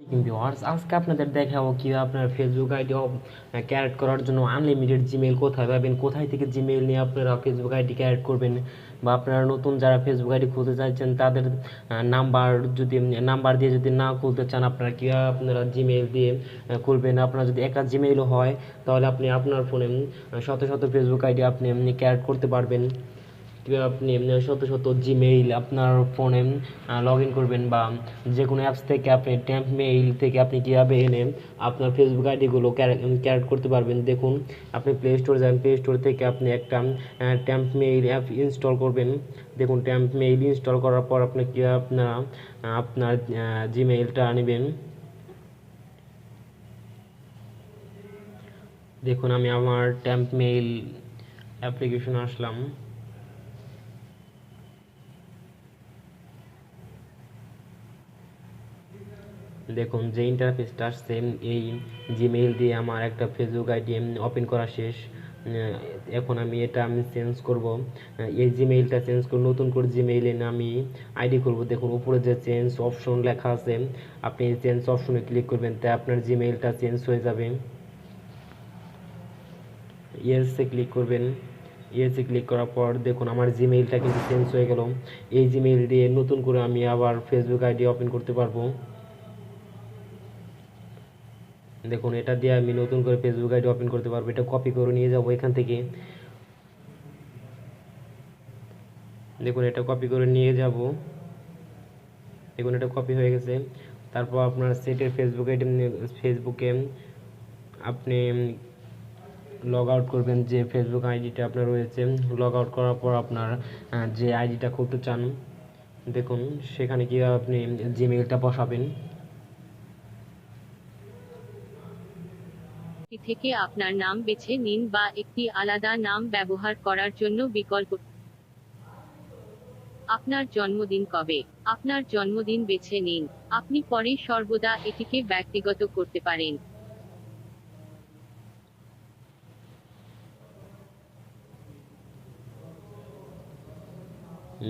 Viewers আজকে আপনাদের দেখাবো কিভাবে আপনার ফেসবুক আইডি ক্যারেট করার জন্য আনলিমিটেড জিমেইল কোথায় পাবেন, কোথায় থেকে জিমেইল নিয়ে আপনারা ফেসবুক আইডি ক্যারেট করবেন, বা আপনারা নতুন যারা ফেসবুক আইডি খুলতে চাইছেন তাদের নাম্বার যদি নাম্বার দিয়ে যদি না খুলতে চান আপনারা কীভাবে আপনারা জিমেইল দিয়ে খুলবেন। আপনার যদি একা জিমেইলও হয় তাহলে আপনি আপনার ফোনে শত শত ফেসবুক আইডি আপনি ক্যারেট করতে পারবেন। কীভাবে আপনি শত শত জিমেইল আপনার ফোনে লগ ইন করবেন, বা যে কোনো অ্যাপস থেকে আপনি ট্যাম্প মেইল থেকে আপনি কীভাবে এনে আপনার ফেসবুক আইডিগুলো ক্যারেক্ট করতে পারবেন। দেখুন, আপনি প্লে স্টোর যান, প্লে স্টোর থেকে আপনি একটা ট্যাম্প মেইল অ্যাপ ইনস্টল করবেন। দেখুন, ট্যাম্প মেইল ইনস্টল করার পর আপনি কীভাবে আপনারা আপনার জিমেইলটা নেবেন। দেখুন, আমি আমার ট্যাম্প মেইল অ্যাপ্লিকেশন আসলাম। দেখুন, যে ইন্টারফেসটা আসছে এই জিমেইল দিয়ে আমার একটা ফেসবুক আইডি ওপেন করা শেষ। এখন আমি চেঞ্জ করব। এই জিমেইলটা চেঞ্জ করে নতুন করে জিমেইলে আমি আইডি করব। দেখুন, উপরে যে চেঞ্জ অপশন লেখা আছে, আপনি এই চেঞ্জ অপশনে ক্লিক করবেন, তাই আপনার জিমেইলটা চেঞ্জ হয়ে যাবে। ইয়েসে ক্লিক করবেন। ইয়েসে ক্লিক করার পর দেখুন আমার জিমেইলটা কিন্তু চেঞ্জ হয়ে গেল। এই জিমেইল দিয়ে নতুন করে আমি আবার ফেসবুক আইডি ওপেন করতে পারবো। দেখুন, এটা দিয়ে আমি নতুন করে ফেসবুক আইডি ওপেন করতে পারবো। এটা কপি করে নিয়ে যাব এখান থেকে। দেখুন, এটা কপি করে নিয়ে যাব। দেখুন, এটা কপি হয়ে গেছে। তারপর আপনার সেটের ফেসবুক আইডি ফেসবুকে আপনি লগ আউট করবেন, যে ফেসবুক আইডিটা আপনার রয়েছে। লগ আউট করার পর আপনার যে আইডিটা খুলতে চান, দেখুন সেখানে কীভাবে আপনি জিমেইলটা বসাবেন। থেকে আপনার নাম বেছে নিন বা একটি আলাদা নাম ব্যবহার করার জন্য বিকল্প। আপনার জন্মদিন কবে? আপনার জন্মদিন বেছে নিন। আপনি পরে সর্বদা এটিকে ব্যক্তিগত করতে পারেন।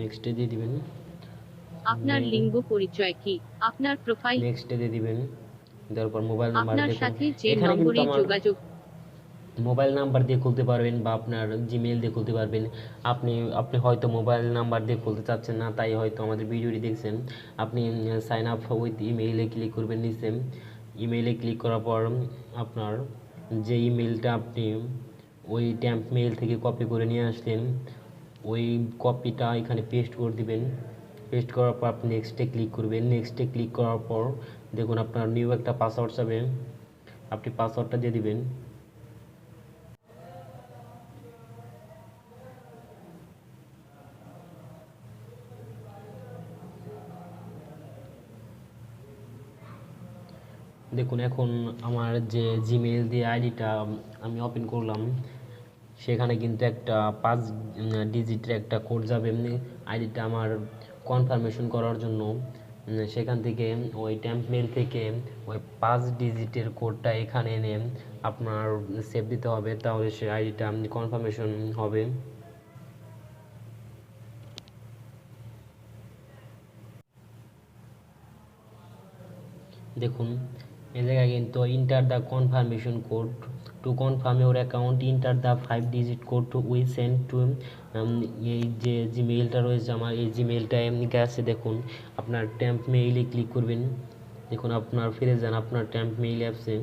নেক্সটে দিয়ে দিবেন। আপনার লিঙ্গ পরিচয় কি? আপনার প্রোফাইল। নেক্সটে দিয়ে দিবেন। দেওয়ার পর মোবাইল নাম্বার। আপনার দেখুন, সাথে যে এখানে কিন্তু নম্বরে আমার যোগাযোগ। মোবাইল নাম্বার দিয়ে খুলতে পারবেন, বা আপনার জিমেইল দিয়ে খুলতে পারবেন। আপনি আপনি হয়তো মোবাইল নাম্বার দিয়ে খুলতে চাচ্ছেন না, তাই হয়তো আমাদের ভিডিওটি দেখছেন। আপনি সাইন আপ উইথ ইমেইলে ক্লিক করবেন। নিচে ইমেইলে ক্লিক করার পর আপনার যে ইমেইলটা আপনি ওই ট্যাম্প মেইল থেকে কপি করে নিয়ে আসলেন, ওই কপিটা এখানে পেস্ট করে দিবেন। পেস্ট করার পর আপনি নেক্সটে ক্লিক করবেন। নেক্সটে ক্লিক করার পর দেখুন আপনার নিউ একটা পাসওয়ার্ড যাবে, আপনি পাসওয়ার্ডটা দিয়ে দিবেন। দেখুন, এখন আমার যে জিমেইল দিয়ে আইডিটা আমি ওপেন করলাম, সেখানে কিন্তু একটা 5 ডিজিটের একটা কোড যাবে এমনি আইডিটা আমার কনফার্মেশন করার জন্য। সেখান থেকে ওই ট্যাম্প মেল থেকে ওই 5 ডিজিটের কোডটা এখানে এনে আপনার সেভ দিতে হবে, তাহলে সে আইডিটা কনফার্মেশন হবে। দেখুন, এই জায়গায় কিন্তু enter the confirmation code to confirm your account, enter the 5 digit code to we send to. এই যে জিমেইলটা রয়েছে আমার, এই জিমেইলটা এমনি আছে। দেখুন, আপনার ট্যাম্প মেইলে ক্লিক করবেন। দেখুন, আপনার ফিরে যান আপনার ট্যাম্প মেইল অ্যাপসে।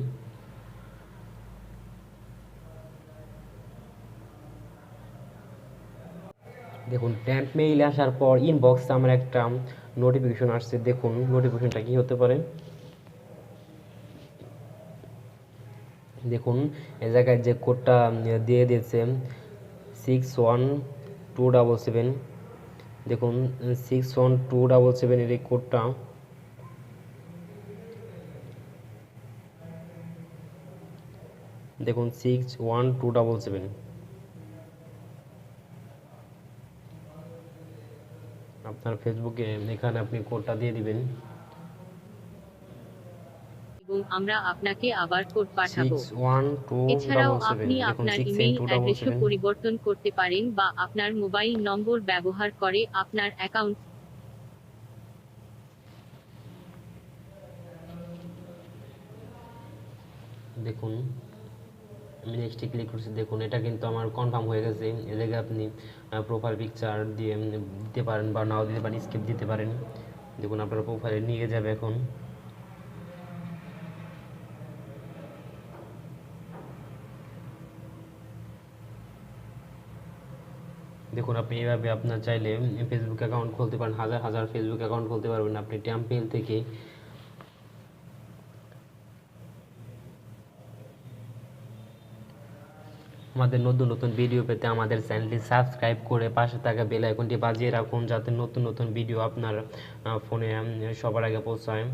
দেখুন, ট্যাম্প মেইলে আসার পর ইনবক্সে আমার একটা নোটিফিকেশন আসছে। দেখুন নোটিফিকেশনটা কী হতে পারে। দেখুন, এই জায়গায় যে কোডটা দিয়ে দিয়েছে 612777। দেখুন, 612777 এর এই কোডটা। দেখুন, 612777 আপনার ফেসবুকে এখানে আপনি কোডটা দিয়ে দিবেন। এবং আমরা আপনাকে আবার কোড পাঠাবো। এছাড়াও 612777। আপনি দেখুন, আপনার ইমেইল অ্যাড্রেসও 68277। পরিবর্তন করতে পারেন বা আপনার মোবাইল নম্বর ব্যবহার করে আপনার অ্যাকাউন্ট দেখুন আমি নেক্সটে ক্লিক করছি, দেখুন এটা কিন্তু আমার কনফার্ম হয়ে গেছে। এ জায়গায় আপনি প্রোফাইল পিকচার দিয়ে দিতে পারেন বা নাও দিতে পারেন, স্কিপ দিতে পারেন। দেখুন আপনার প্রোফাইলে নিয়ে যাবে এখন। দেখুন আপনি এভাবে আপনার চাইলে ফেসবুক অ্যাকাউন্ট খুলতে পারেন, হাজার হাজার ফেসবুক অ্যাকাউন্ট খুলতে পারবেন আপনি টেম্পেল থেকে। আমাদের নতুন নতুন ভিডিও পেতে আমাদের চ্যানেলটি সাবস্ক্রাইব করে পাশে থাকা বেল আইকনটি বাজিয়ে রাখুন, যাতে নতুন নতুন ভিডিও আপনার ফোনে সবার আগে পৌঁছায়।